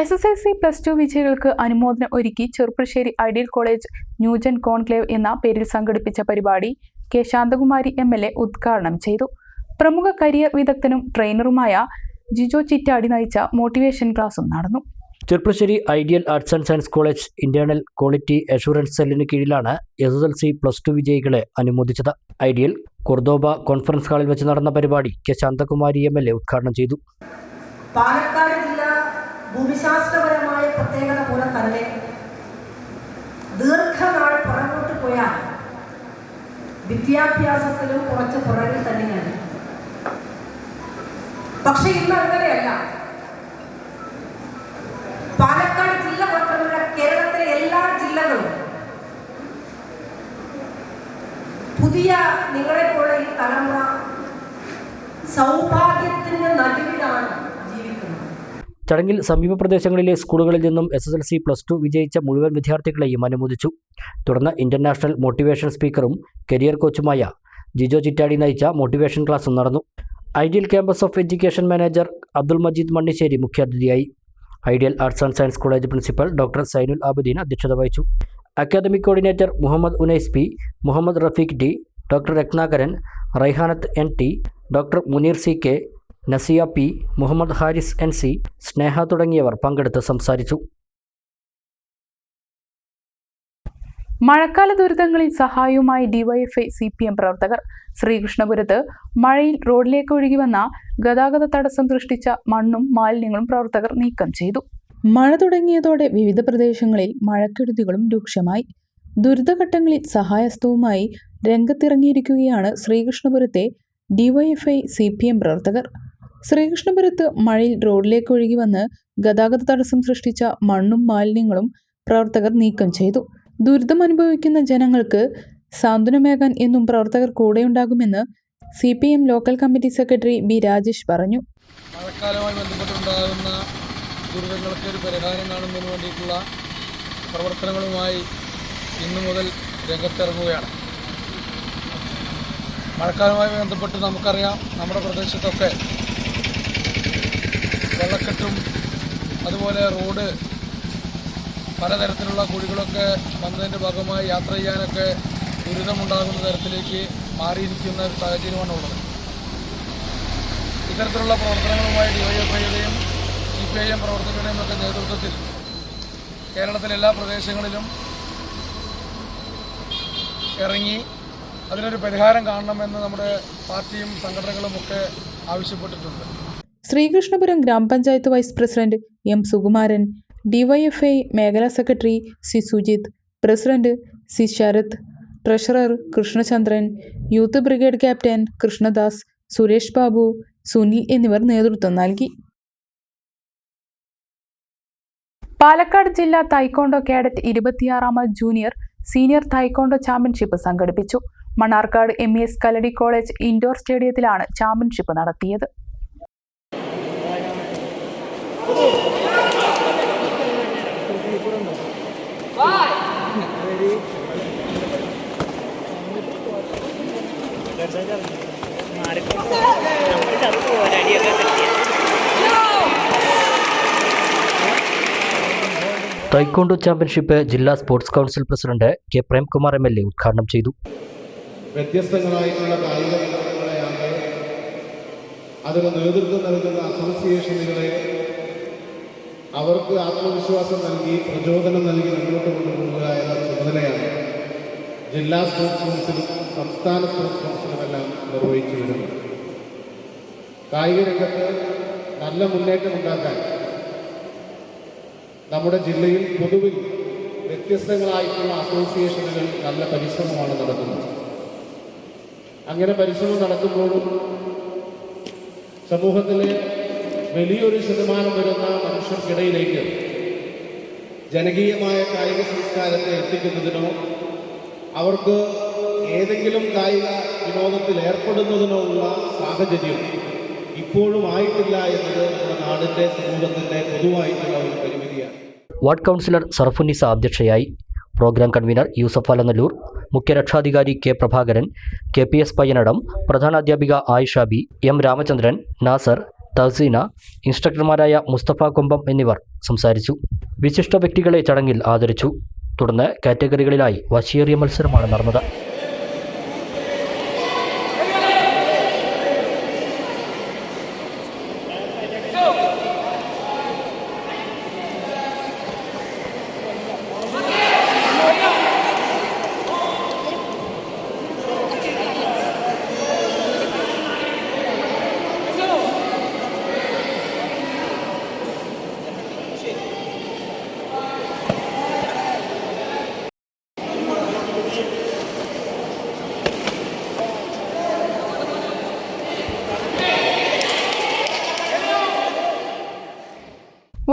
SSLC+2 വിജയികൾക്ക് അനുമോദനം ഒരുക്കി Cheruppassery ideal college new gen conclave എന്ന പേരിൽ സംഘടിപ്പിച്ച പരിപാടി K ശാന്തകുമാരി MLA ഉദ്ഘാടനം ചെയ്തു. പ്രമുഖ കരിയർ വിദഗ്ധനും ട്രെയിനറുമായ ജിജോ ചിറ്റാടി നയിച്ച മോട്ടിവേഷൻ ക്ലാസും നടന്നു. Cherpulassery ideal arts and science college internal quality assurance സെല്ലിന് കീഴിലാണ് SSLC+2 വിജയികളെ അനുമോദിച്ചത്. ഐഡിയൽ കൊർദോബ കോൺഫറൻസ് ഹാളിൽ വെച്ച് നടന്ന പരിപാടി K ശാന്തകുമാരി MLA ഉദ്ഘാടനം ചെയ്തു. പാലക്കാട് ജില്ല ഭൂമിശാസ്ത്രപരമായ പ്രത്യേകത പോലെ തന്നെ ദീർഘനാൾ പുറകോട്ട് പോയാൽ വിദ്യാഭ്യാസത്തിലും കുറച്ച് പുറകിൽ തന്നെയാണ്. പക്ഷെ ഇന്ന് അങ്ങനെയല്ല. പാലക്കാട് ജില്ല മാത്രമല്ല, കേരളത്തിലെ എല്ലാ ജില്ലകളും പുതിയ നിങ്ങളെ പോലെ ഈ തലമുറ സൗഭാഗ്യത്തിന്റെ നടുവിലാണ് ജീവിക്കുന്നത്. ചടങ്ങിൽ സമീപ പ്രദേശങ്ങളിലെ സ്കൂളുകളിൽ നിന്നും SSLC+2 വിജയിച്ച മുഴുവൻ വിദ്യാർത്ഥികളെയും അനുമോദിച്ചു. തുടർന്ന് ഇന്റർനാഷണൽ മോട്ടിവേഷൻ സ്പീക്കറും കരിയർ കോച്ചുമായ ജിജോ ചിറ്റാടി നയിച്ച മോട്ടിവേഷൻ ക്ലാസും നടന്നു. Ideal campus of education manager Abdul Majeed Mannisseri മുഖ്യാതിഥിയായി. Ideal arts and science college principal doctor Zainul Abideen അധ്യക്ഷത വഹിച്ചു. Academic coordinator Muhammad Unais P, Muhammad Rafeeq D, doctor Ratnakaran, Raihanath NT, doctor Muneer CK, Nasiya P, Muhammad Haris NC, Sneha തുടങ്ങിയവർ പങ്കെടുത്ത് സംസാരിച്ചു. മഴക്കാല ദുരിതങ്ങളിൽ സഹായവുമായി DYFI CPM പ്രവർത്തകർ. ശ്രീകൃഷ്ണപുരത്ത് മഴയിൽ റോഡിലേക്ക് ഒഴുകി വന്ന ഗതാഗത തടസ്സം സൃഷ്ടിച്ച മണ്ണും മാലിന്യങ്ങളും പ്രവർത്തകർ നീക്കം ചെയ്തു. മഴ തുടങ്ങിയതോടെ വിവിധ പ്രദേശങ്ങളിൽ മഴക്കെടുതികളും രൂക്ഷമായി. ദുരിതഘട്ടങ്ങളിൽ സഹായഹസ്തവുമായി രംഗത്തിറങ്ങിയിരിക്കുകയാണ് ശ്രീകൃഷ്ണപുരത്തെ DYFI CPM പ്രവർത്തകർ. ശ്രീകൃഷ്ണപുരത്ത് മഴയിൽ റോഡിലേക്ക് ഒഴുകി വന്ന് ഗതാഗത തടസ്സം സൃഷ്ടിച്ച മണ്ണും മാലിന്യങ്ങളും പ്രവർത്തകർ നീക്കം ചെയ്തു. ദുരിതം അനുഭവിക്കുന്ന ജനങ്ങൾക്ക് സാന്ത്വനമേകാൻ എന്നും പ്രവർത്തകർ കൂടെയുണ്ടാകുമെന്ന് CPM local committee secretary B Rajesh പറഞ്ഞു. മഴക്കാലവുമായി ബന്ധപ്പെട്ടുണ്ടാകുന്ന ദുരിതങ്ങൾക്ക് ഒരു പരിഹാരം കാണുന്നതിന് വേണ്ടിയിട്ടുള്ള പ്രവർത്തനങ്ങളുമായി ഇന്നു മുതൽ രംഗത്തിറങ്ങുകയാണ്. മഴക്കാലവുമായി ബന്ധപ്പെട്ട് നമുക്കറിയാം, നമ്മുടെ പ്രദേശത്തൊക്കെ വെള്ളക്കെട്ടും അതുപോലെ റോഡ് പലതരത്തിലുള്ള കുഴികളൊക്കെ വന്നതിൻ്റെ ഭാഗമായി യാത്ര ചെയ്യാനൊക്കെ ദുരിതമുണ്ടാകുന്ന തരത്തിലേക്ക് മാറിയിരിക്കുന്ന ഒരു സാഹചര്യമാണുള്ളത്. ഇത്തരത്തിലുള്ള പ്രവർത്തനങ്ങളുമായി DYFIയുടെയും CPIM പ്രവർത്തകരുടെയും ഒക്കെ നേതൃത്വത്തിൽ കേരളത്തിലെ എല്ലാ പ്രദേശങ്ങളിലും ഇറങ്ങി അതിനൊരു പരിഹാരം കാണണമെന്ന് നമ്മുടെ പാർട്ടിയും സംഘടനകളും ഒക്കെ ആവശ്യപ്പെട്ടിട്ടുണ്ട്. ശ്രീകൃഷ്ണപുരം ഗ്രാമപഞ്ചായത്ത് vice president M Sukumaran, DYFI മേഖലാ secretary C Sujith, president C Sarath, treasurer Krishnachandran, youth brigade captain Krishnadas, Suresh Babu, Sunil എന്നിവർ നേതൃത്വം നൽകി. പാലക്കാട് ജില്ലാ തായ്ക്കൊണ്ടോ കാഡറ്റ് 26ാമത് ജൂനിയർ സീനിയർ തായ്ക്കൊണ്ടോ ചാമ്പ്യൻഷിപ്പ് സംഘടിപ്പിച്ചു. Mannarkkad MES Kalady college indoor സ്റ്റേഡിയത്തിലാണ് ചാമ്പ്യൻഷിപ്പ് നടത്തിയത്. തായ്ക്കൊണ്ടോ ചാമ്പ്യൻഷിപ്പ് ജില്ലാ sports council president K Premkumar MLA ഉദ്ഘാടനം ചെയ്തു. വ്യത്യസ്തങ്ങളായിട്ടുള്ള കായിക വിനോദങ്ങളെയാണ് അതിന് നേതൃത്വം നൽകുന്ന അസോസിയേഷനുകളെ അവർക്ക് ആത്മവിശ്വാസം നൽകി പ്രചോദനം നൽകി മുന്നോട്ട് കൊണ്ടുപോകുക എന്ന ചുമതലയാണ് ജില്ലാ സ്പോർട്സ് കൗൺസിലും സംസ്ഥാന സ്പോർട്സ് കൗൺസിലുമെല്ലാം നിർവഹിച്ചു വരുന്നത്. കായിക രംഗത്ത് നല്ല മുന്നേറ്റം ഉണ്ടാക്കാൻ നമ്മുടെ ജില്ലയിൽ പൊതുവിൽ വ്യത്യസ്തങ്ങളായിട്ടുള്ള അസോസിയേഷനുകൾ നല്ല പരിശ്രമമാണ് നടത്തുന്നത്. അങ്ങനെ പരിശ്രമം നടത്തുമ്പോഴും സമൂഹത്തിലെ വലിയൊരു ശതമാനം വരുന്ന മനുഷ്യർക്കിടയിലേക്ക് ജനകീയമായ കായിക സംസ്കാരത്തെ എത്തിക്കുന്നതിനോ അവർക്ക് ഏതെങ്കിലും കായിക വിനോദത്തിൽ ഏർപ്പെടുന്നതിനോ ഉള്ള സാഹചര്യം ഇപ്പോഴും ആയിട്ടില്ല എന്നത് നമ്മുടെ നാടിൻ്റെ സമൂഹത്തിൻ്റെ പൊതുവായിട്ടുള്ള ഒരു പരിമിതിയാണ്. വാർഡ് കൗൺസിലർ സർഫുന്നിസ അധ്യക്ഷയായി. പ്രോഗ്രാം കൺവീനർ യൂസഫ് അലനല്ലൂർ, മുഖ്യരക്ഷാധികാരി കെ പ്രഭാകരൻ, KPS പയ്യനടം, പ്രധാനാധ്യാപിക ആയിഷ ബി, M രാമചന്ദ്രൻ, നാസർ, തഹസീന, ഇൻസ്ട്രക്ടർമാരായ മുസ്തഫ കൊമ്പം എന്നിവർ സംസാരിച്ചു. വിശിഷ്ട വ്യക്തികളെ ചടങ്ങിൽ ആദരിച്ചു. തുടർന്ന് കാറ്റഗറികളിലായി വാശിയേറിയ മത്സരമാണ് നടന്നത്.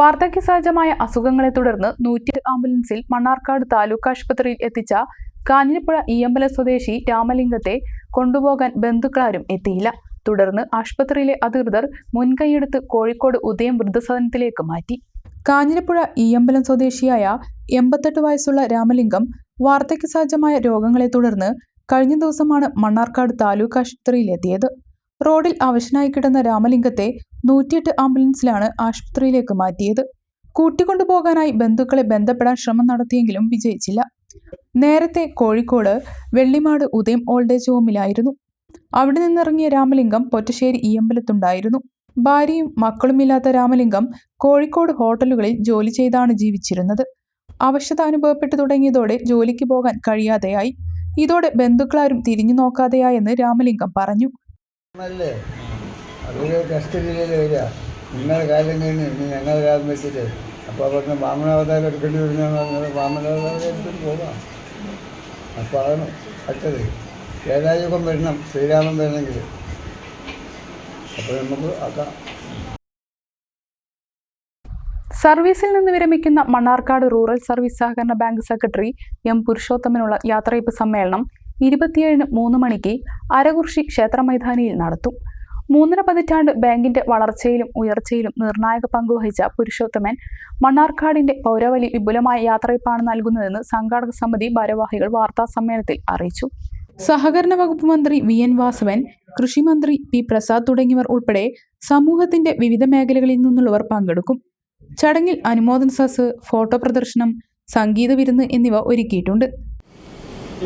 വാർദ്ധക്യസഹജമായ അസുഖങ്ങളെ തുടർന്ന് 108 ആംബുലൻസിൽ മണ്ണാർക്കാട് താലൂക്ക് ആശുപത്രിയിൽ എത്തിച്ച കാഞ്ഞിരപ്പുഴ ഈയമ്പലം സ്വദേശി രാമലിംഗത്തെ കൊണ്ടുപോകാൻ ബന്ധുക്കളാരും എത്തിയില്ല. തുടർന്ന് ആശുപത്രിയിലെ അധികൃതർ മുൻകൈയെടുത്ത് കോഴിക്കോട് ഉദയം വൃദ്ധസദനത്തിലേക്ക് മാറ്റി. കാഞ്ഞിരപ്പുഴ ഈയമ്പലം സ്വദേശിയായ 88 വയസ്സുള്ള രാമലിംഗം വാർദ്ധക്യസഹജമായ രോഗങ്ങളെ തുടർന്ന് കഴിഞ്ഞ ദിവസമാണ് മണ്ണാർക്കാട് താലൂക്ക് ആശുപത്രിയിലെത്തിയത്. റോഡിൽ അവശനായി കിടന്ന രാമലിംഗത്തെ 108 ആംബുലൻസിലാണ് ആശുപത്രിയിലേക്ക് മാറ്റിയത്. കൂട്ടിക്കൊണ്ടുപോകാനായി ബന്ധുക്കളെ ബന്ധപ്പെടാൻ ശ്രമം നടത്തിയെങ്കിലും വിജയിച്ചില്ല. നേരത്തെ കോഴിക്കോട് വെള്ളിമാട് ഉദയം ഓൾഡ് ഏജ് ഹോമിലായിരുന്നു. അവിടെ നിന്നിറങ്ങിയ രാമലിംഗം പൊറ്റശ്ശേരി ഈയമ്പലത്തുണ്ടായിരുന്നു. ഭാര്യയും മക്കളുമില്ലാത്ത രാമലിംഗം കോഴിക്കോട് ഹോട്ടലുകളിൽ ജോലി ചെയ്താണ് ജീവിച്ചിരുന്നത്. അവശത അനുഭവപ്പെട്ടു തുടങ്ങിയതോടെ ജോലിക്ക് പോകാൻ കഴിയാതെയായി. ഇതോടെ ബന്ധുക്കളാരും തിരിഞ്ഞു നോക്കാതെയായെന്ന് രാമലിംഗം പറഞ്ഞു. അതൊരു കസ്റ്റഡിയിലല്ലേ വരിക. നിങ്ങളുടെ കാര്യം കഴിഞ്ഞ് ഇനി ഞങ്ങളുടെ കാലം വെച്ചിട്ട് അപ്പോൾ പറഞ്ഞ വാമനാവതാരം എടുക്കേണ്ടി വരുന്ന വാമനാവതാരം എടുത്തിട്ട് പോകാം. അപ്പോൾ അതാണ് അടുത്തത്. ഏതായുഗം വരണം, ശ്രീരാമൻ വരണമെങ്കിൽ. അപ്പോൾ നമുക്ക് ആക്കാം. സർവീസിൽ നിന്ന് വിരമിക്കുന്ന മണ്ണാർക്കാട് റൂറൽ സർവീസ് സഹകരണ ബാങ്ക് സെക്രട്ടറി M പുരുഷോത്തമനുള്ള യാത്രയയപ്പ് സമ്മേളനം 27-ന് 3 മണിക്ക് അരകുറിശി ക്ഷേത്ര മൈതാനിയിൽ നടത്തും. 3.5 പതിറ്റാണ്ട് ബാങ്കിന്റെ വളർച്ചയിലും ഉയർച്ചയിലും നിർണായക പങ്കുവഹിച്ച പുരുഷോത്തമൻ മണ്ണാർക്കാടിന്റെ പൗരവലി വിപുലമായ യാത്രയയപ്പാണ് നൽകുന്നതെന്ന് സംഘാടക സമിതി ഭാരവാഹികൾ വാർത്താ സമ്മേളനത്തിൽ അറിയിച്ചു. സഹകരണ വകുപ്പ് മന്ത്രി VN വാസവൻ, കൃഷിമന്ത്രി P പ്രസാദ് തുടങ്ങിയവർ ഉൾപ്പെടെ സമൂഹത്തിന്റെ വിവിധ മേഖലകളിൽ നിന്നുള്ളവർ പങ്കെടുക്കും. ചടങ്ങിൽ അനുമോദൻ സദസ്സ്, ഫോട്ടോ പ്രദർശനം, സംഗീത വിരുന്ന് എന്നിവ ഒരുക്കിയിട്ടുണ്ട്.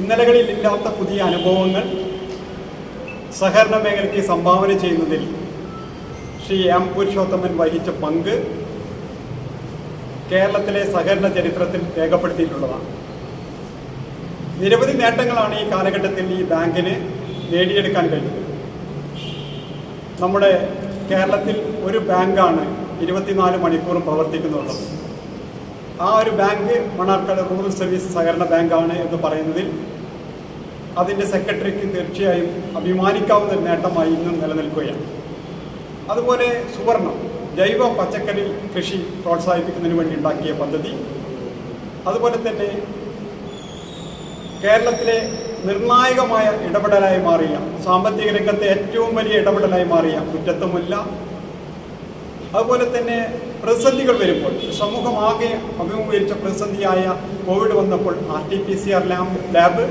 ഇന്നലകളിൽ ഇല്ലാത്ത പുതിയ അനുഭവങ്ങൾ സഹകരണ മേഖലയ്ക്ക് സംഭാവന ചെയ്യുന്നതിൽ ശ്രീ M പുരുഷോത്തമൻ വഹിച്ച പങ്ക് കേരളത്തിലെ സഹകരണ ചരിത്രത്തിൽ രേഖപ്പെടുത്തിയിട്ടുള്ളതാണ്. നിരവധി നേട്ടങ്ങളാണ് ഈ കാലഘട്ടത്തിൽ ഈ ബാങ്കിന് നേടിയെടുക്കാൻ കഴിഞ്ഞത്. നമ്മുടെ കേരളത്തിൽ ഒരു ബാങ്കാണ് 24 മണിക്കൂറും പ്രവർത്തിക്കുന്നുള്ളത്. ആ ഒരു ബാങ്ക് മണ്ണാർക്കാട് റൂറൽ സർവീസ് സഹകരണ ബാങ്കാണ് എന്ന് പറയുന്നതിൽ അതിൻ്റെ സെക്രട്ടറിക്ക് തീർച്ചയായും അഭിമാനിക്കാവുന്ന നേട്ടമായി ഇന്നും നിലനിൽക്കുകയാണ്. അതുപോലെ സുവർണം ജൈവ പച്ചക്കറി കൃഷി പ്രോത്സാഹിപ്പിക്കുന്നതിന് വേണ്ടി ഉണ്ടാക്കിയ പദ്ധതി, അതുപോലെ തന്നെ കേരളത്തിലെ നിർണായകമായ ഇടപെടലായി മാറിയ, സാമ്പത്തിക രംഗത്തെ ഏറ്റവും വലിയ ഇടപെടലായി മാറിയ മുറ്റത്തുമുല്ല, അതുപോലെ തന്നെ പ്രതിസന്ധികൾ വരുമ്പോൾ സമൂഹമാകെ അഭിമുഖീകരിച്ച പ്രതിസന്ധിയായ കോവിഡ് വന്നപ്പോൾ RT-PCR ലാബ്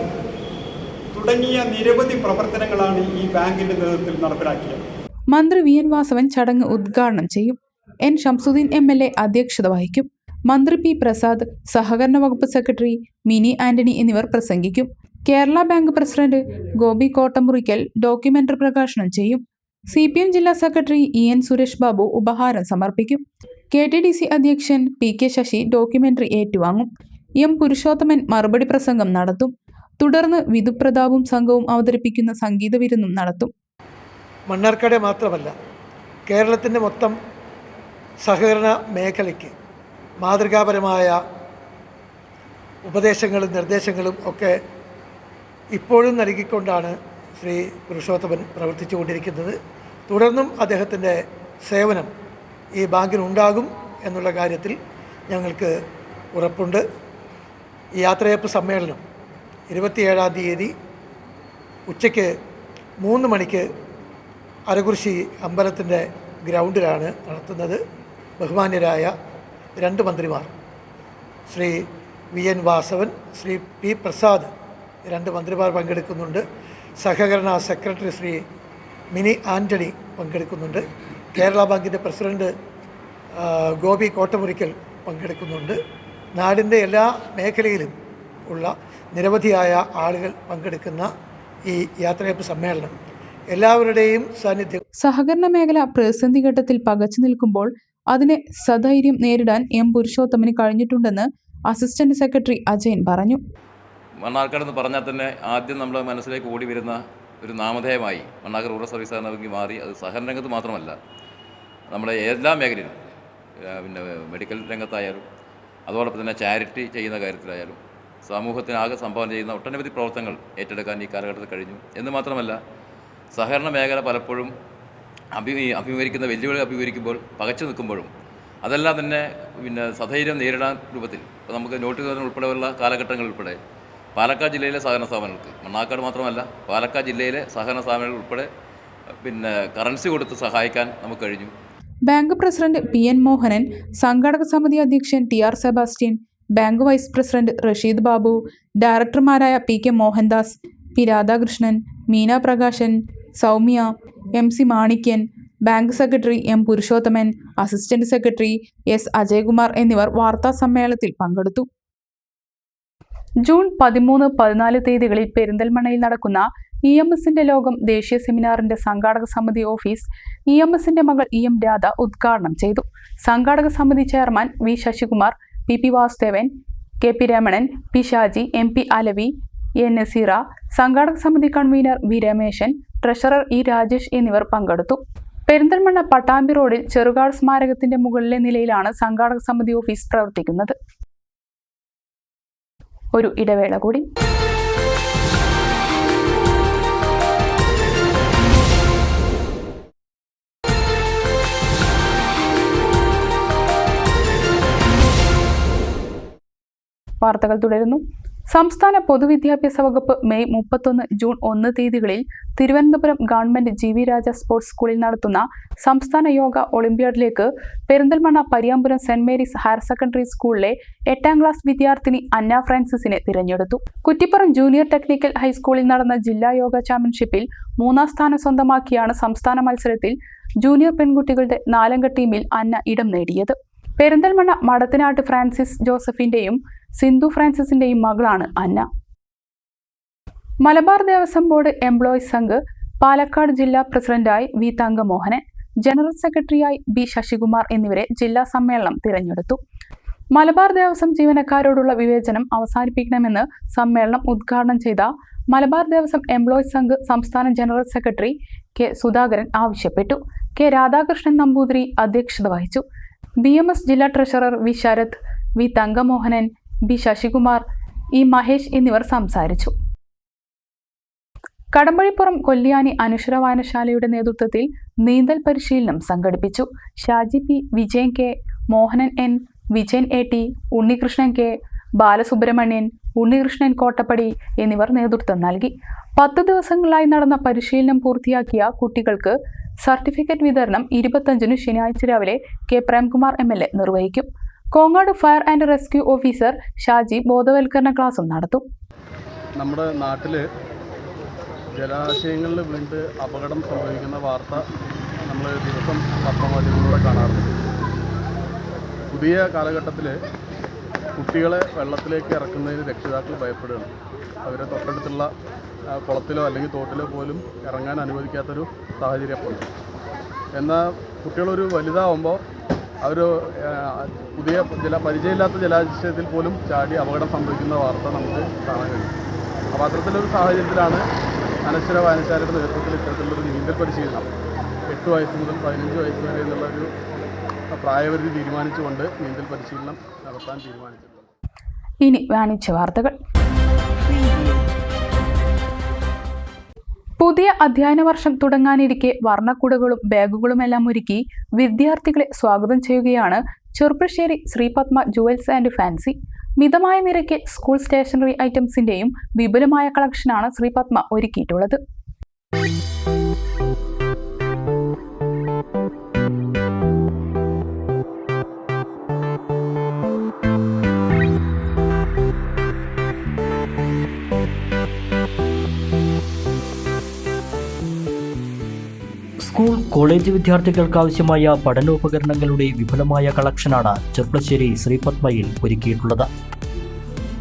തുടങ്ങിയ നിരവധി പ്രവർത്തനങ്ങളാണ് ഈ ബാങ്കിന്റെ നേതൃത്വത്തിൽ നടപ്പിലാക്കിയത്. മന്ത്രി VN വാസവൻ ചടങ്ങ് ഉദ്ഘാടനം ചെയ്യും. N ഷംസുദ്ദീൻ MLA അധ്യക്ഷത വഹിക്കും. മന്ത്രി പി പ്രസാദ്, സഹകരണ വകുപ്പ് സെക്രട്ടറി മിനി ആന്റണി എന്നിവർ പ്രസംഗിക്കും. Kerala bank president Gopi Kottamurickal documentary പ്രകാശനം ചെയ്യും. CPM ജില്ലാ സെക്രട്ടറി EN സുരേഷ് ബാബു ഉപഹാരം സമർപ്പിക്കും. KTDC അധ്യക്ഷൻ PK ശശി ഡോക്യുമെന്ററി ഏറ്റുവാങ്ങും. M പുരുഷോത്തമൻ മറുപടി പ്രസംഗം നടത്തും. തുടർന്ന് വിധുപ്രതാപും സംഘവും അവതരിപ്പിക്കുന്ന സംഗീത വിരുന്നും നടത്തും. മണ്ണാർക്കാട് മാത്രമല്ല, കേരളത്തിൻ്റെ മൊത്തം സഹകരണ മേഖലയ്ക്ക് മാതൃകാപരമായ ഉപദേശങ്ങളും നിർദ്ദേശങ്ങളും ഒക്കെ ഇപ്പോഴും നൽകിക്കൊണ്ടാണ് ശ്രീ പുരുഷോത്തമൻ പ്രവർത്തിച്ചു കൊണ്ടിരിക്കുന്നത്. തുടർന്നും അദ്ദേഹത്തിൻ്റെ സേവനം ഈ ബാങ്കിനുണ്ടാകും എന്നുള്ള കാര്യത്തിൽ ഞങ്ങൾക്ക് ഉറപ്പുണ്ട്. ഈ യാത്രയയപ്പ് സമ്മേളനം 27-ാം തീയതി ഉച്ചയ്ക്ക് 3 മണിക്ക് അരകുറിശി അമ്പലത്തിൻ്റെ ഗ്രൗണ്ടിലാണ് നടത്തുന്നത്. ബഹുമാന്യരായ 2 മന്ത്രിമാർ, ശ്രീ VN വാസവൻ, ശ്രീ P പ്രസാദ്, 2 മന്ത്രിമാർ പങ്കെടുക്കുന്നുണ്ട്. സഹകരണ സെക്രട്ടറി ശ്രീ മിനി ആന്റണി പങ്കെടുക്കുന്നുണ്ട്. കേരള ബാങ്കിൻ്റെ പ്രസിഡന്റ് ഗോപി കോട്ടമുറിക്കൽ പങ്കെടുക്കുന്നുണ്ട്. നാടിൻ്റെ എല്ലാ മേഖലയിലും ഉള്ള നിരവധിയായ ആളുകൾ പങ്കെടുക്കുന്ന ഈ യാത്രയയപ്പ് സമ്മേളനം എല്ലാവരുടെയും സാന്നിധ്യം. സഹകരണ മേഖല പ്രതിസന്ധി ഘട്ടത്തിൽ പകച്ചു നിൽക്കുമ്പോൾ അതിനെ സധൈര്യം നേരിടാൻ M Purushothaman കഴിഞ്ഞിട്ടുണ്ടെന്ന് assistant secretary Ajayan പറഞ്ഞു. മണ്ണാർക്കാട് എന്ന് പറഞ്ഞാൽ തന്നെ ആദ്യം നമ്മുടെ മനസ്സിലേക്ക് ഓടി വരുന്ന ഒരു നാമധേയമായി മണ്ണാർക്കാട് റൂറൽ സർവീസ് സഹകരണ ബാങ്ക് മാറി. അത് സഹകരണ രംഗത്ത് മാത്രമല്ല, നമ്മുടെ എല്ലാ മേഖലയിലും, പിന്നെ മെഡിക്കൽ രംഗത്തായാലും അതോടൊപ്പം തന്നെ ചാരിറ്റി ചെയ്യുന്ന കാര്യത്തിലായാലും സമൂഹത്തിനാകെ സംഭാവന ചെയ്യുന്ന ഒട്ടനവധി പ്രവർത്തനങ്ങൾ ഏറ്റെടുക്കാൻ ഈ കാലഘട്ടത്തിൽ കഴിഞ്ഞു. എന്ന് മാത്രമല്ല, സഹകരണ മേഖല പലപ്പോഴും അഭിമുഖീകരിക്കുന്ന വെല്ലുവിളി അഭിമുഖീകരിക്കുമ്പോൾ പകച്ചു നിൽക്കുമ്പോഴും അതെല്ലാം തന്നെ പിന്നെ സധൈര്യം നേരിടാൻ രൂപത്തിൽ ഇപ്പോൾ നമുക്ക് നോട്ട് നിരോധനം ഉൾപ്പെടെയുള്ള കാലഘട്ടങ്ങൾ ഉൾപ്പെടെ പാലക്കാട് ജില്ലയിലെ സഹകരണ സ്ഥാപനങ്ങൾക്ക്, മണ്ണാർക്കാട് മാത്രമല്ല പാലക്കാട് ജില്ലയിലെ സഹകരണ സ്ഥാപനങ്ങൾ ഉൾപ്പെടെ പിന്നെ കറൻസി കൊടുത്ത് സഹായിക്കാൻ നമുക്ക് കഴിഞ്ഞു. ബാങ്ക് പ്രസിഡന്റ് PN മോഹനൻ, സംഘാടക സമിതി അധ്യക്ഷൻ TR Sebastian, bank vice president Rasheed Babu, ഡയറക്ടർമാരായ PK Mohandas, P Radhakrishnan, Meena Prakashan, Soumya, MC Manikyan, bank secretary M Purushothaman, assistant secretary S Ajaykumar എന്നിവർ വാർത്താ സമ്മേളനത്തിൽ പങ്കെടുത്തു. ജൂൺ 13, 14 തീയതികളിൽ പെരിന്തൽമണ്ണയിൽ നടക്കുന്ന EMSന്റെ ലോകം ദേശീയ സെമിനാറിന്റെ സംഘാടക സമിതി ഓഫീസ് EMSന്റെ മകൾ EM രാധ ഉദ്ഘാടനം ചെയ്തു. സംഘാടക സമിതി chairman V Sasikumar, PP Vasudevan, KP Ramanan, P Shaji, MP Alavi, A Nazeera, സംഘാടക സമിതി convenor V Ramesan, treasurer E Rajesh എന്നിവർ പങ്കെടുത്തു. പെരിന്തൽമണ്ണ പട്ടാമ്പി റോഡിൽ ചെറുകാട് സ്മാരകത്തിന്റെ മുകളിലെ നിലയിലാണ് സംഘാടക സമിതി ഓഫീസ് പ്രവർത്തിക്കുന്നത്. ഒരു ഇടവേള കൂടി. വാർത്തകൾ തുടരുന്നു. സംസ്ഥാന പൊതുവിദ്യാഭ്യാസ വകുപ്പ് മെയ് 31, ജൂൺ 1 തീയതികളിൽ Thiruvananthapuram government GV Raja sports സ്കൂളിൽ നടത്തുന്ന സംസ്ഥാന യോഗ ഒളിമ്പ്യാഡിലേക്ക് Perinthalmanna Pariyapuram saint Mary's higher secondary സ്കൂളിലെ 8ാം ക്ലാസ് വിദ്യാർത്ഥിനി അന്ന ഫ്രാൻസിസിനെ തിരഞ്ഞെടുത്തു. കുറ്റിപ്പുറം ജൂനിയർ ടെക്നിക്കൽ ഹൈസ്കൂളിൽ നടന്ന ജില്ലാ യോഗ ചാമ്പ്യൻഷിപ്പിൽ 3ാം സ്ഥാനം സ്വന്തമാക്കിയാണ് സംസ്ഥാന മത്സരത്തിൽ ജൂനിയർ പെൺകുട്ടികളുടെ 4-അംഗ ടീമിൽ അന്ന ഇടം നേടിയത്. പെരിന്തൽമണ്ണ മടത്തനാട്ട് ഫ്രാൻസിസ് ജോസഫിന്റെയും സിന്ധു ഫ്രാൻസിസിന്റെയും മകളാണ് അന്ന. മലബാർ ദേവസ്വം ബോർഡ് എംപ്ലോയീസ് സംഘ് പാലക്കാട് ജില്ലാ പ്രസിഡന്റായി V തങ്കമോഹനൻ, ജനറൽ സെക്രട്ടറിയായി B ശശികുമാർ എന്നിവരെ ജില്ലാ സമ്മേളനം തിരഞ്ഞെടുത്തു. മലബാർ ദേവസ്വം ജീവനക്കാരോടുള്ള വിവേചനം അവസാനിപ്പിക്കണമെന്ന് സമ്മേളനം ഉദ്ഘാടനം ചെയ്ത മലബാർ ദേവസ്വം എംപ്ലോയീസ് സംഘ് സംസ്ഥാന ജനറൽ സെക്രട്ടറി K സുധാകരൻ ആവശ്യപ്പെട്ടു. K രാധാകൃഷ്ണൻ നമ്പൂതിരി അധ്യക്ഷത വഹിച്ചു. BMS ജില്ലാ treasurer V Sarath, V Thankamohanan, B Sasikumar, E Mahesh എന്നിവർ സംസാരിച്ചു. കടമ്പഴിപ്പുറം കൊല്ലിയാനി അനശ്വര വായനശാലയുടെ നേതൃത്വത്തിൽ നീന്തൽ പരിശീലനം സംഘടിപ്പിച്ചു. Shaji P, Vijayan K, Mohanan N, Vijayan AT, Unnikrishnan K, Balasubramanian, Unnikrishnan Kottappadi എന്നിവർ നേതൃത്വം നൽകി. 10 ദിവസങ്ങളായി നടന്ന പരിശീലനം പൂർത്തിയാക്കിയ കുട്ടികൾക്ക് സർട്ടിഫിക്കറ്റ് വിതരണം 25-ന് ശനിയാഴ്ച രാവിലെ K പ്രേംകുമാർ MLA നിർവഹിക്കും. Kongad fire and rescue officer Shaji ബോധവൽക്കരണ ക്ലാസും നടത്തും. നമ്മുടെ നാട്ടിൽ ജലാശയങ്ങളിൽ വീണ്ട് അപകടം സംഭവിക്കുന്ന വാർത്ത നമ്മൾ ദിവസം പത്രമാധ്യമങ്ങളിലൂടെ കാണാറുണ്ട്. പുതിയ കാലഘട്ടത്തിൽ കുട്ടികളെ വെള്ളത്തിലേക്ക് ഇറക്കുന്നതിന് രക്ഷിതാക്കൾ ഭയപ്പെടുകയാണ്. അവരെ തൊട്ടടുത്തുള്ള കുളത്തിലോ അല്ലെങ്കിൽ തോട്ടിലോ പോലും ഇറങ്ങാൻ അനുവദിക്കാത്തൊരു സാഹചര്യമുണ്ട്. എന്നാൽ കുട്ടികളൊരു വലുതാവുമ്പോൾ അവർ പുതിയ പരിചയമില്ലാത്ത ജലാശയത്തിൽ പോലും ചാടി അപകടം സംഭവിക്കുന്ന വാർത്ത നമുക്ക് കാണാൻ കഴിയും. അപ്പോൾ അത്തരത്തിലൊരു സാഹചര്യത്തിലാണ് അനശ്വര വായനശാലയുടെ നേതൃത്വത്തിൽ ഇത്തരത്തിലുള്ളൊരു നീന്തൽ പരിശീലനം 8 വയസ്സ് മുതൽ 15 വയസ്സ് വരെ എന്നുള്ളൊരു പ്രായപരിധി തീരുമാനിച്ചുകൊണ്ട് നീന്തൽ പരിശീലനം നടത്താൻ തീരുമാനിച്ചിട്ടുണ്ട്. ഇനി വാണിജ്യ വാർത്തകൾ. പുതിയ അധ്യയന വർഷം തുടങ്ങാനിരിക്കെ വർണ്ണക്കുടകളും ബാഗുകളുമെല്ലാം ഒരുക്കി വിദ്യാർത്ഥികളെ സ്വാഗതം ചെയ്യുകയാണ് Cherpulassery Sreepadma jewels and fancy. മിതമായ നിരക്കിൽ സ്കൂൾ സ്റ്റേഷനറി ഐറ്റംസിന്റെയും വിപുലമായ കളക്ഷനാണ് ശ്രീപത്മ ഒരുക്കിയിട്ടുള്ളത്. സ്കൂൾ കോളേജ് വിദ്യാർത്ഥികൾക്ക് ആവശ്യമായ പഠനോപകരണങ്ങളുടെ വിപുലമായ കളക്ഷനാണ് ചെർപ്പശ്ശേരി ശ്രീപത്മയിൽ ഒരുക്കിയിട്ടുള്ളത്.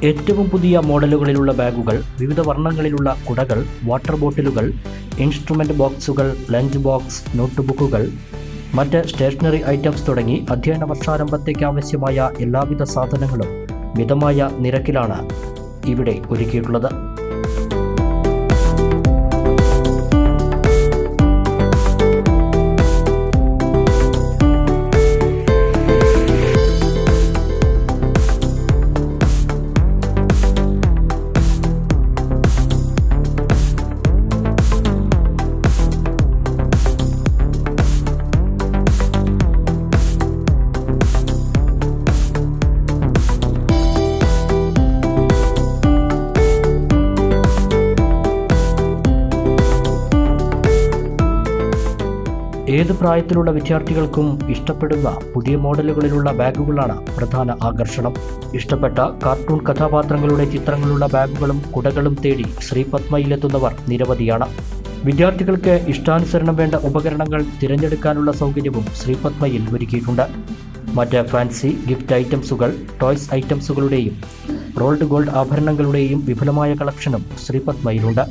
ഏറ്റവും പുതിയ മോഡലുകളിലുള്ള ബാഗുകൾ, വിവിധ വർണ്ണങ്ങളിലുള്ള കുടകൾ, വാട്ടർ ബോട്ടിലുകൾ, ഇൻസ്ട്രുമെന്റ് ബോക്സുകൾ, ലഞ്ച് ബോക്സ്, നോട്ട് ബുക്കുകൾ, മറ്റ് സ്റ്റേഷനറി ഐറ്റംസ് തുടങ്ങി അധ്യയന വർഷാരംഭത്തേക്ക് ആവശ്യമായ എല്ലാവിധ സാധനങ്ങളും മിതമായ നിരക്കിലാണ് ഇവിടെ ഒരുക്കിയിട്ടുള്ളത്. ഏത് പ്രായത്തിലുള്ള വിദ്യാർത്ഥികൾക്കും ഇഷ്ടപ്പെടുന്ന പുതിയ മോഡലുകളിലുള്ള ബാഗുകളാണ് പ്രധാന ആകർഷണം. ഇഷ്ടപ്പെട്ട കാർട്ടൂൺ കഥാപാത്രങ്ങളുടെ ചിത്രങ്ങളുള്ള ബാഗുകളും കുടകളും തേടി ശ്രീപത്മയിലെത്തുന്നവർ നിരവധിയാണ്. വിദ്യാർത്ഥികൾക്ക് ഇഷ്ടാനുസരണം വേണ്ട ഉപകരണങ്ങൾ തിരഞ്ഞെടുക്കാനുള്ള സൗകര്യവും ശ്രീപത്മയിൽ ഒരുക്കിയിട്ടുണ്ട്. മറ്റ് ഫാൻസി ഗിഫ്റ്റ് ഐറ്റംസുകൾ, ടോയ്സ് ഐറ്റംസുകളുടെയും റോൾഡ് ഗോൾഡ് ആഭരണങ്ങളുടെയും വിപുലമായ കളക്ഷനും ശ്രീപത്മയിലുണ്ട്.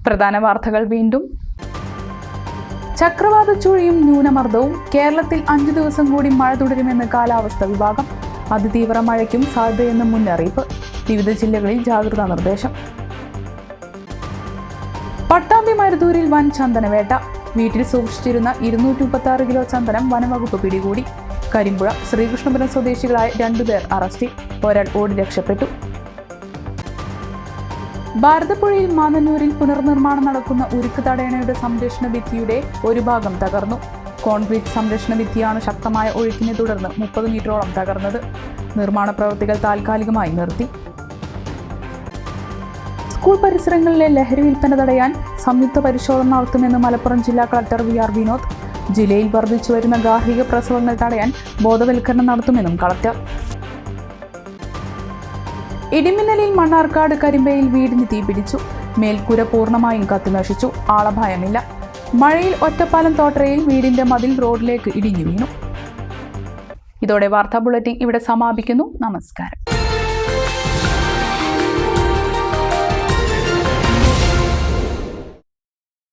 പ്രധാന വാർത്തകൾ വീണ്ടും. ചക്രവാത ചുഴിയും ന്യൂനമർദ്ദവും. കേരളത്തിൽ 5 ദിവസം കൂടി മഴ തുടരുമെന്ന് കാലാവസ്ഥാ വിഭാഗം. അതിതീവ്ര മഴയ്ക്കും സാധ്യതയെന്ന് മുന്നറിയിപ്പ്. വിവിധ ജില്ലകളിൽ ജാഗ്രതാ നിർദ്ദേശം. പട്ടാമ്പി മരുതൂരിൽ വൻ ചന്ദനവേട്ട. വീട്ടിൽ സൂക്ഷിച്ചിരുന്ന 236 കിലോ ചന്ദനം വനംവകുപ്പ് പിടികൂടി. കരിമ്പുഴ ശ്രീകൃഷ്ണപുരം സ്വദേശികളായ 2 പേർ അറസ്റ്റിൽ. ഒരാൾ ഓടി രക്ഷപ്പെട്ടു. ഭാരതപ്പുഴയിൽ മാന്നന്നൂരിൽ പുനർനിർമ്മാണം നടക്കുന്ന ഉരുക്ക് തടയണയുടെ സംരക്ഷണ ഭിത്തിയുടെ ഒരു ഭാഗം തകർന്നു. കോൺക്രീറ്റ് സംരക്ഷണ ഭിത്തിയാണ് ശക്തമായ ഒഴുക്കിനെ തുടർന്ന് 30 മീറ്ററോളം തകർന്നത്. നിർമ്മാണ പ്രവൃത്തികൾ താൽക്കാലികമായി നിർത്തി. സ്കൂൾ പരിസരങ്ങളിലെ ലഹരി വിൽപ്പന തടയാൻ സംയുക്ത പരിശോധന നടത്തുമെന്ന് മലപ്പുറം ജില്ലാ കളക്ടർ VR വിനോദ്. ജില്ലയിൽ വർദ്ധിച്ചുവരുന്ന ഗാർഹിക പ്രസവങ്ങൾ തടയാൻ ബോധവൽക്കരണം നടത്തുമെന്നും കളക്ടർ. ഇടിമിന്നലിൽ മണ്ണാർക്കാട് കരിമ്പയിൽ വീടിന് തീപിടിച്ചു. മേൽക്കൂര പൂർണ്ണമായും കത്തിനശിച്ചു. ആളപായമില്ല. മഴയിൽ ഒറ്റപ്പാലം തോട്ടറയിൽ വീടിന്റെ മതിൽ റോഡിലേക്ക് ഇടിഞ്ഞു വീണു. ഇതോടെ വാർത്താ ബുള്ളറ്റിൻ ഇവിടെ സമാപിക്കുന്നു. നമസ്കാരം.